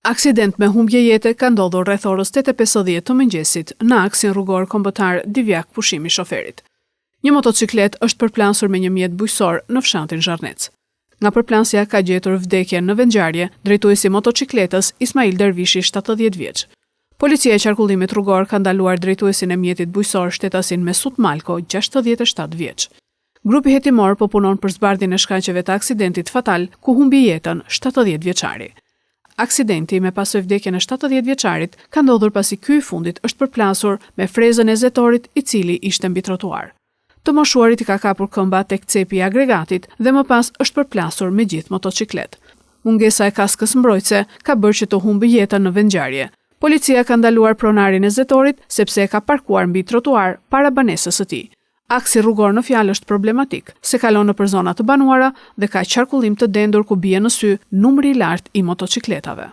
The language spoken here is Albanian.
Aksident me humbje jete ka ndodhur rreth orës 8:50 të mëngjesit në aksin rrugor kombëtar Divjak Pushimi shoferit. Një motociklet është përplasur me një mjet bujqësor në fshatin Zharnec. Nga përplasja ka gjetur vdekjen në vendngjarje drejtuesi motocikletës Ismail Dervishi, 70 vjeç. Policia e qarkullimit rrugor ka ndaluar drejtuesin e mjetit bujqësor shtetasin Mesut Malko, 67 vjeç. Grupi hetimor po punon për zbardhjen e shkaqeve të aksidentit fatal ku humbi jetën 70 vjeçari. Aksidenti me pasojë vdekjen e 70 vjeçarit ka ndodhur pasi ky i fundit është përplasur me frezën e zetorit i cili ishte mbi trotuar. Të moshuarit i ka kapur këmba tek cepi i agregatit dhe më pas është përplasur me gjithë motociklet. Mungesa e kaskës mbrojtëse ka bërë që të humbi jetën në vendngjarje. Policia ka ndaluar pronarin e zetorit sepse e ka parkuar mbi trotuar para banesës së tij. Aksi rrugor në fjalë është problematik, se kalon nëpër zona të banuara dhe ka qarkullim të dendur ku bie në sy numri i lartë i motocikletave.